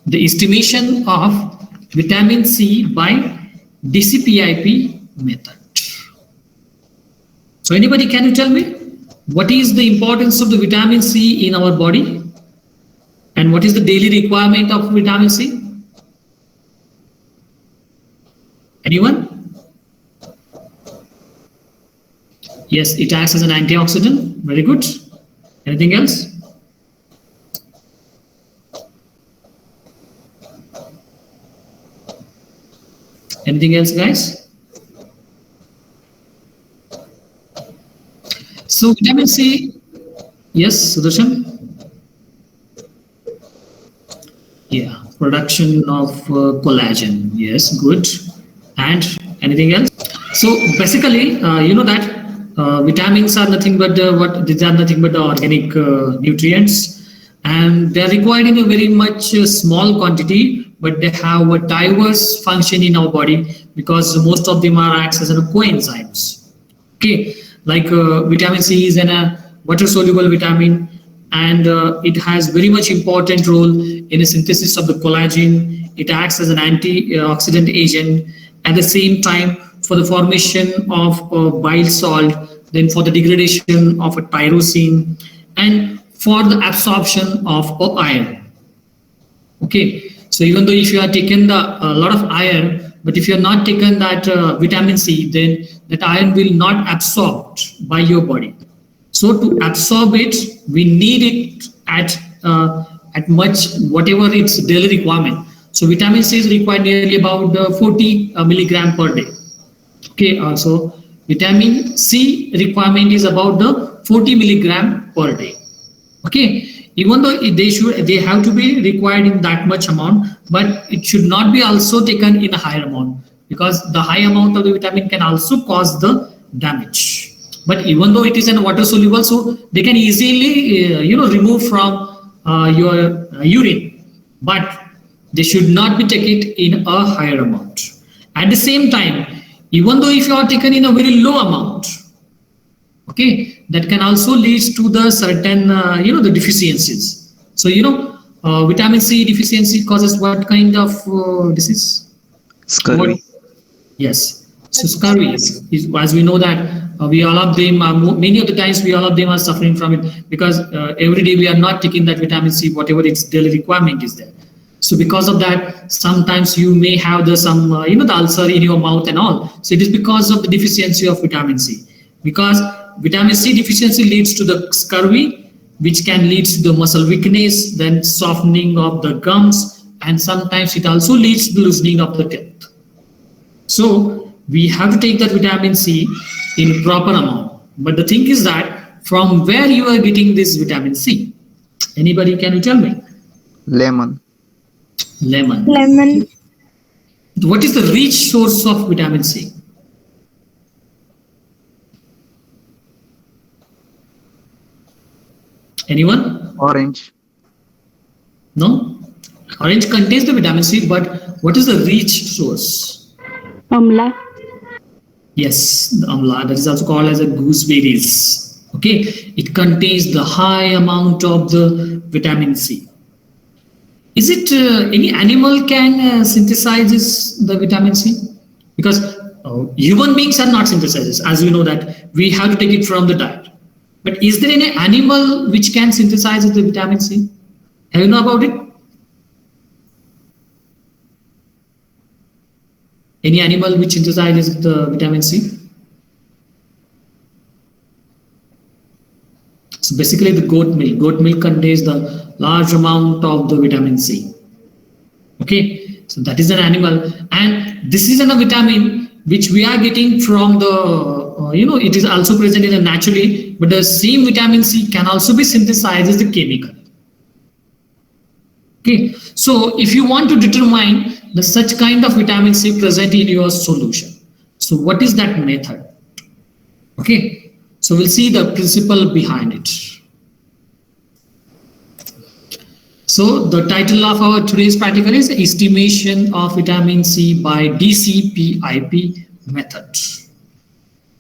the estimation of vitamin C by DCPIP method. So anybody, can you tell me what is the importance of the vitamin C in our body and what is the daily requirement of vitamin C? Anyone? Yes, it acts as an antioxidant. Very good. Anything else? Anything else, guys? So vitamin C, yes, Sudarshan? Yeah, production of collagen. Yes, good. And anything else? So basically, you know that vitamins are nothing but these are nothing but the organic nutrients, and they are required in a very much small quantity, but they have a diverse function in our body because most of them are acts as coenzymes. Okay, like vitamin C is a water soluble vitamin, and it has very much important role in the synthesis of the collagen. It acts as an antioxidant agent at the same time for the formation of bile salt, then for the degradation of a tyrosine, and for the absorption of iron. Okay, so even though if you are taken a lot of iron, but if you are not taken that vitamin C, then that iron will not absorbed by your body. So to absorb it, we need it at much whatever its daily requirement. So vitamin C is required nearly about 40 milligram per day. Okay, so vitamin C requirement is about the 40 milligram per day. Okay, even though they have to be required in that much amount, but it should not be also taken in a higher amount because the high amount of the vitamin can also cause the damage. But even though it is in water soluble, so they can easily remove from your urine, but they should not be taken in a higher amount. At the same time, even though if you are taken in a very low amount, okay, that can also lead to the certain the deficiencies. So vitamin C deficiency causes what kind of disease? Scurvy. Yes. So scurvy is, as we know that we all of them are many of the times we all of them are suffering from it because every day we are not taking that vitamin C, whatever its daily requirement is there. So because of that, sometimes you may have the ulcer in your mouth and all. So it is because of the deficiency of vitamin C. Because vitamin C deficiency leads to the scurvy, which can lead to the muscle weakness, then softening of the gums, and sometimes it also leads to the loosening of the teeth. So we have to take that vitamin C in proper amount. But the thing is that from where you are getting this vitamin C? Anybody, can you tell me? Lemon. Lemon. Lemon. What is the rich source of vitamin C? Anyone? Orange. No? Orange contains the vitamin C, but what is the rich source? Amla. Yes, the amla, that is also called as a gooseberries. Okay, it contains the high amount of the vitamin C. Is it any animal can synthesize the vitamin C? Because human beings are not synthesizers, as we know that we have to take it from the diet. But is there any animal which can synthesize the vitamin C? Have you know about it? Any animal which synthesizes the vitamin C? So basically the goat milk. Goat milk contains the large amount of the vitamin C. Okay, so that is an animal, and this is a vitamin which we are getting from the, it is also present in a naturally, but the same vitamin C can also be synthesized as the chemical. Okay, so if you want to determine the such kind of vitamin C present in your solution, so what is that method? Okay, so we'll see the principle behind it. So the title of our today's practical is estimation of vitamin C by DCPIP method.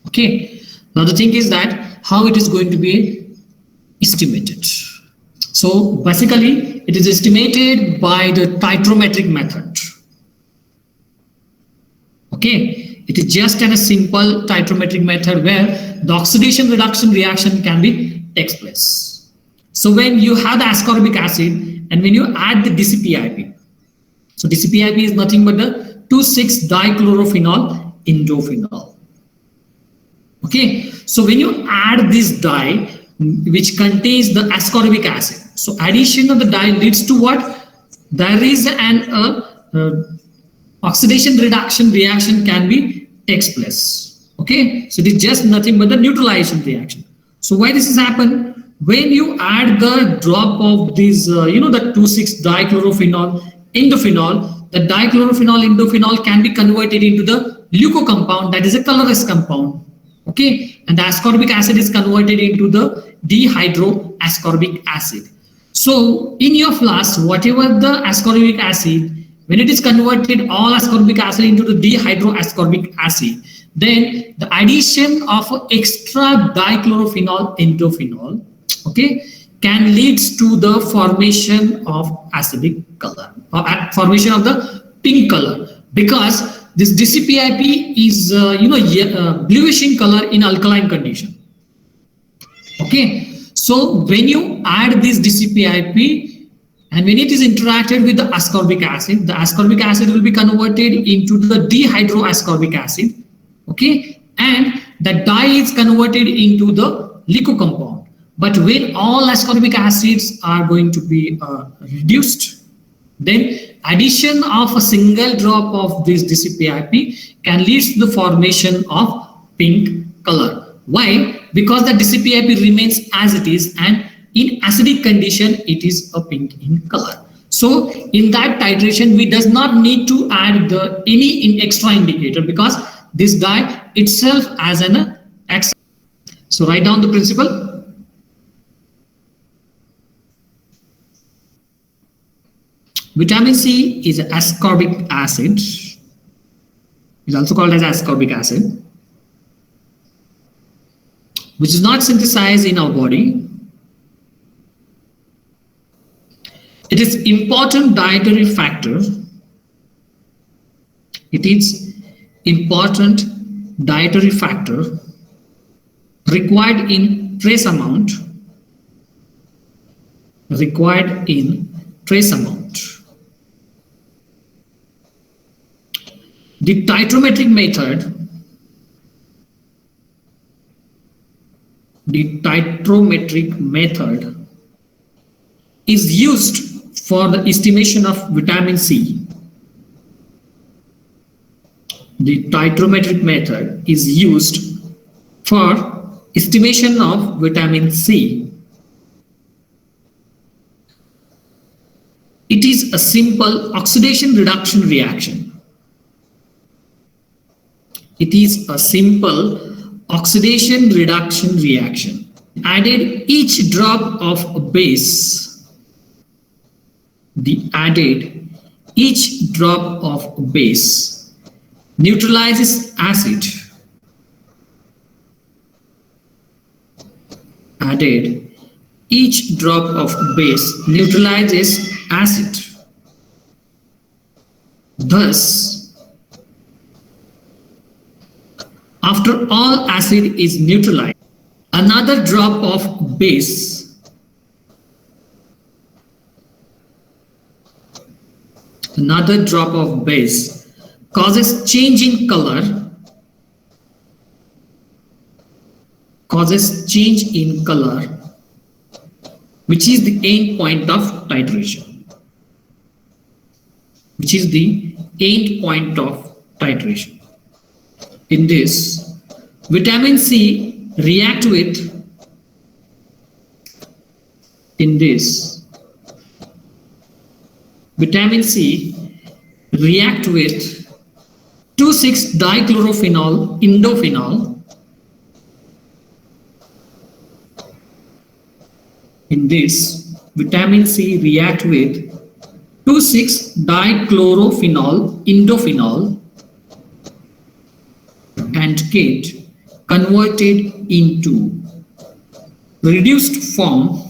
Okay, now the thing is that how it is going to be estimated. So basically, it is estimated by the titrometric method. Okay, it is just a simple titrometric method where the oxidation reduction reaction can be takes place. So when you have the ascorbic acid and when you add the DCPIP, so DCPIP is nothing but the 2,6-dichlorophenol indophenol. Okay, so when you add this dye which contains the ascorbic acid, so addition of the dye leads to what? There is an oxidation reduction reaction can be takes place. Okay, so it is just nothing but the neutralization reaction. So why this has happened? When you add the drop of this, the 2,6-dichlorophenol indophenol, the dichlorophenol indophenol can be converted into the leuco compound, that is a colorless compound. Okay, and the ascorbic acid is converted into the dihydroascorbic acid. So in your flask, whatever the ascorbic acid, when it is converted all ascorbic acid into the dihydroascorbic acid, then the addition of extra dichlorophenol indophenol, okay, can lead to the formation of acidic color or formation of the pink color, because this DCPIP is bluish in color in alkaline condition. Okay, so when you add this DCPIP and when it is interacted with the ascorbic acid will be converted into the dihydroascorbic acid. Okay, and the dye is converted into the leuco compound. But when all ascorbic acids are going to be reduced, then addition of a single drop of this DCPIP can lead to the formation of pink color. Why? Because the DCPIP remains as it is, and in acidic condition it is a pink in color. So in that titration we does not need to add any extra indicator, because this dye itself as an X. So write down the principle. Vitamin C is ascorbic acid. It's also called as ascorbic acid, which is not synthesized in our body. It is important dietary factor. It is important dietary factor required in trace amount. Required in trace amount. The titrometric method is used for the estimation of vitamin C. The titrometric method is used for estimation of vitamin C. It is a simple oxidation reduction reaction. It is a simple oxidation reduction reaction. Added each drop of a base. The added each drop of base neutralizes acid. Added each drop of base neutralizes acid. Thus, after all acid is neutralized, another drop of base, causes change in color, which is the end point of titration. In this, vitamin C react with vitamin C react with 2,6-dichlorophenol indophenol. In this, vitamin C react with 2,6-dichlorophenol indophenol and get converted into reduced form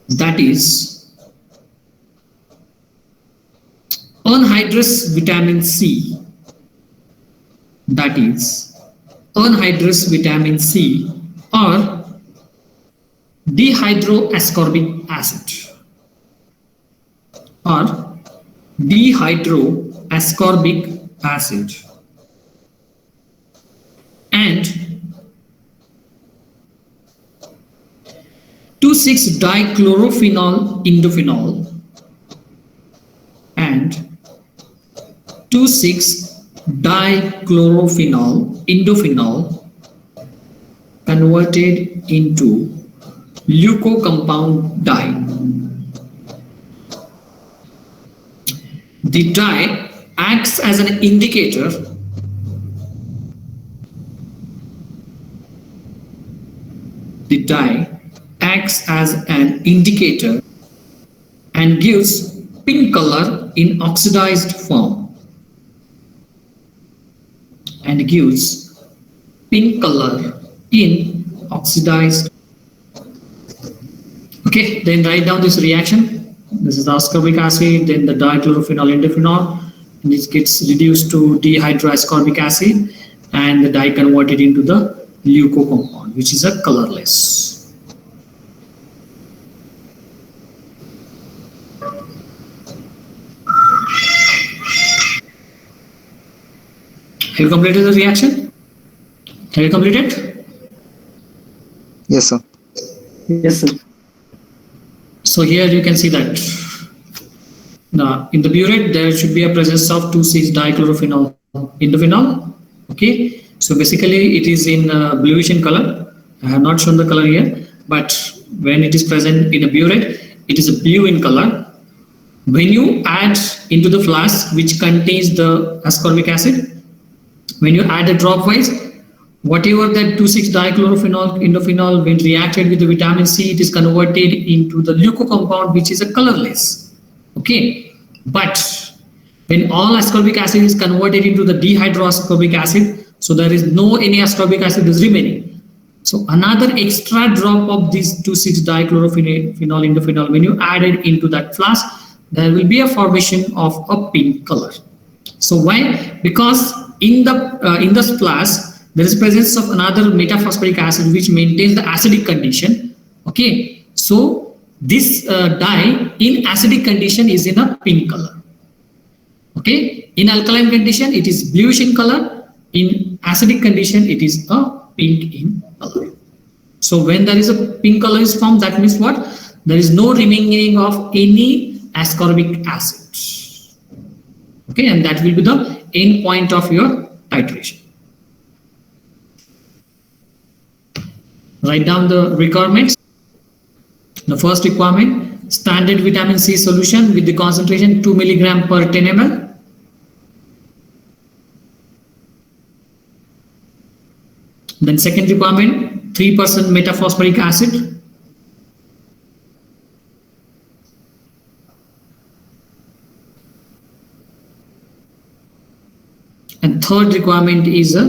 that is anhydrous vitamin C, that is anhydrous vitamin C, or dehydroascorbic acid, or dehydroascorbic acid, and 2,6-dichlorophenol indophenol, and 2,6-dichlorophenol indophenol converted into leucocompound dye. The dye acts as an indicator and gives pink color in oxidized form. Okay, then write down this reaction. This is the ascorbic acid, then the dichlorophenol indophenol, and it gets reduced to dehydroascorbic acid, and the dye converted into the leucocompound, which is a colorless. Have you completed the reaction? Have you completed? Yes, sir. Yes, sir. So here you can see that in the burette there should be a presence of 2,6-dichlorophenol indophenol. Okay, so basically it is in bluish in color. I have not shown the color here, but when it is present in a burette, it is a blue in color. When you add into the flask which contains the ascorbic acid, when you add a drop wise, whatever that 2,6-dichlorophenol indophenol when reacted with the vitamin C, it is converted into the leucocompound, which is a colorless. Okay, but when all ascorbic acid is converted into the dehydroascorbic acid, so there is no any ascorbic acid is remaining. So another extra drop of this 2,6-dichlorophenol indophenol, when you add it into that flask, there will be a formation of a pink color. So why? Because in the flask there is presence of another metaphosphoric acid which maintains the acidic condition. Okay, so this dye in acidic condition is in a pink color. Okay, in alkaline condition it is bluish in color. In acidic condition it is a pink in color. So when there is a pink color is formed, that means what? There is no remaining of any ascorbic acid. Okay, and that will be the end point of your titration. Write down the requirements. The first requirement, standard vitamin C solution with the concentration 2 mg per 10 ml. Then second requirement, 3% metaphosphoric acid. And third requirement is a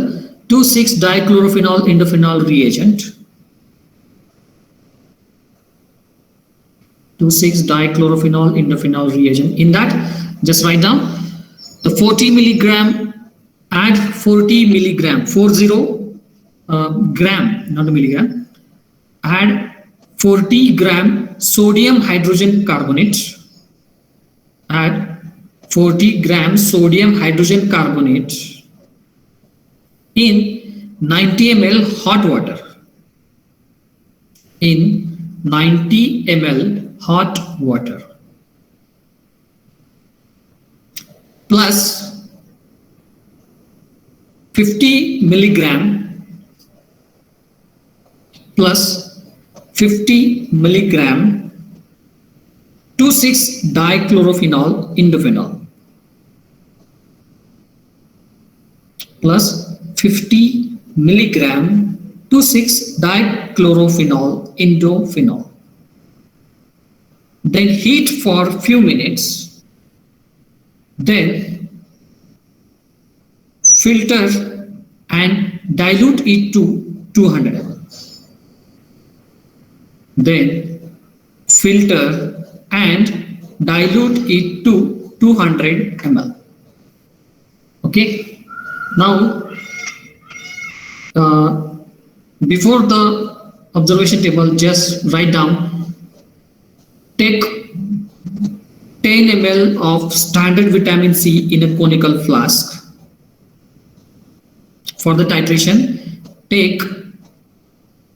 2,6-dichlorophenol indophenol reagent. 2,6-dichlorophenol indophenol reagent. In that, just write down the 40 milligram, add 40 milligram, 40 gram, not a milligram, add 40 gram sodium hydrogen carbonate, add 40 grams sodium hydrogen carbonate in 90 ml hot water. In 90 ml hot water plus 50 milligram plus 50 milligram 2,6-dichlorophenol indophenol plus 50 milligram 2,6-dichlorophenol indophenol. Then heat for few minutes, then filter and dilute it to 200 ml. Then filter and dilute it to 200 ml. Okay, now before the observation table, just write down, take 10 ml of standard vitamin C in a conical flask. For the titration, take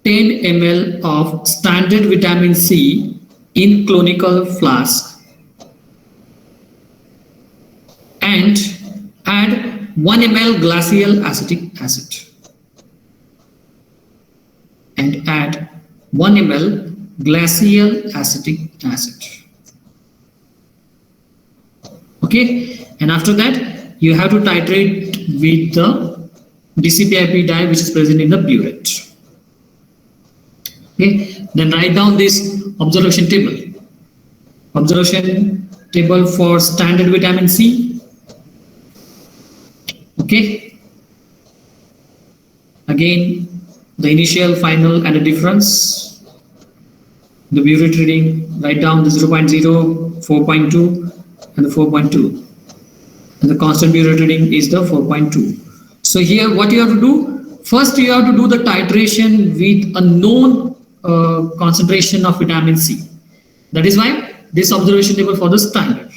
10 ml of standard vitamin C in conical flask and add 1 ml glacial acetic acid. And add 1 ml glacial acetic acid. Okay, and after that you have to titrate with the DCPIP dye which is present in the burette. Okay, then write down this observation table. Observation table for standard vitamin C. Okay, again the initial, final and the difference. The burette reading, write down the 0.0, 4.2 and the 4.2. And the constant burette reading is the 4.2. So here what you have to do, first you have to do the titration with a known concentration of vitamin C. That is why this observation table for the standard.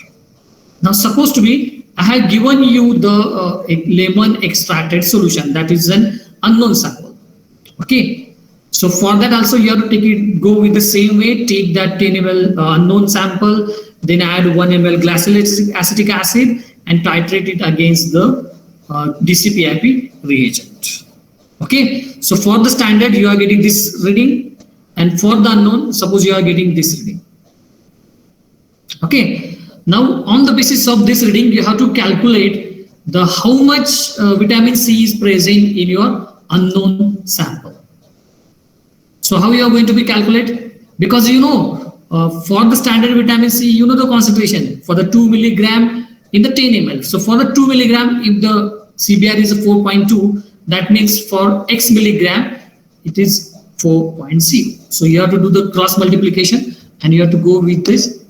Now suppose to be, I have given you the lemon extracted solution, that is an unknown sample. Okay, so for that also you have to take it, go with the same way, take that 10 ml unknown sample, then add 1 ml glacial acetic acid and titrate it against the DCPIP reagent. Okay, so for the standard you are getting this reading, and for the unknown, suppose you are getting this reading. Okay, now on the basis of this reading you have to calculate the how much vitamin C is present in your unknown sample. So how you are going to be calculate? Because you know for the standard vitamin C, you know the concentration for the 2 milligram in the 10 ml. So for the 2 milligram, if the CBR is a 4.2, that means for X milligram it is 4.0. So you have to do the cross multiplication and you have to go with this.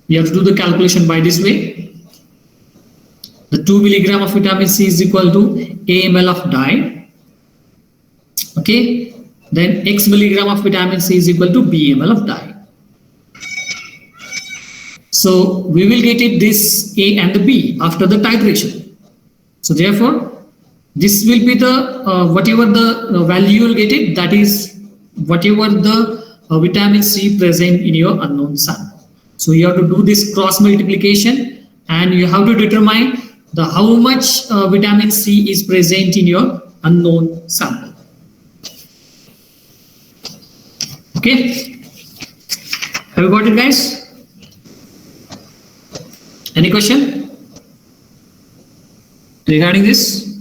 You have to do the calculation by this way. The 2 milligram of vitamin C is equal to A ml of dye. Okay, then X milligram of vitamin C is equal to B ml of dye. So we will get it this A and the B after the titration. So therefore, this will be the whatever the value you will get it, that is whatever the vitamin C present in your unknown sample. So you have to do this cross multiplication and you have to determine the how much vitamin C is present in your unknown sample. Okay, have you got it, guys? Any question regarding this?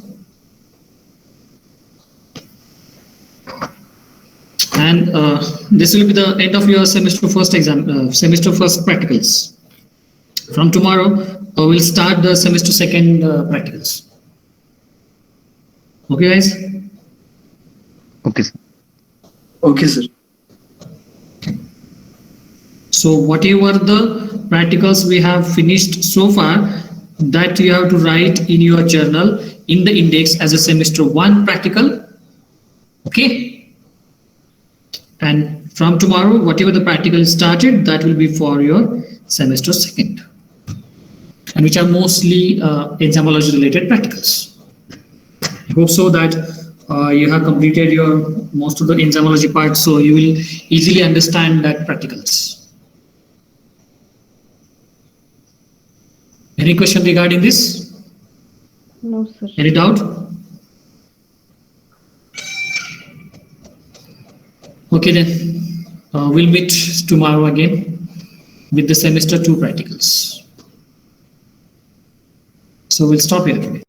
And this will be the end of your semester first exam, semester first practicals. From tomorrow, we'll start the semester second practicals. Okay, guys? Okay, sir. Okay, sir. So whatever the practicals we have finished so far, that you have to write in your journal in the index as a semester 1 practical. Okay, and from tomorrow whatever the practical started, that will be for your semester 2nd, and which are mostly enzymology related practicals. I hope so that you have completed your most of the enzymology part, so you will easily understand that practicals. Any question regarding this? No, sir. Any doubt? Okay, then we'll meet tomorrow again with the semester 2 practicals. So we'll stop here today.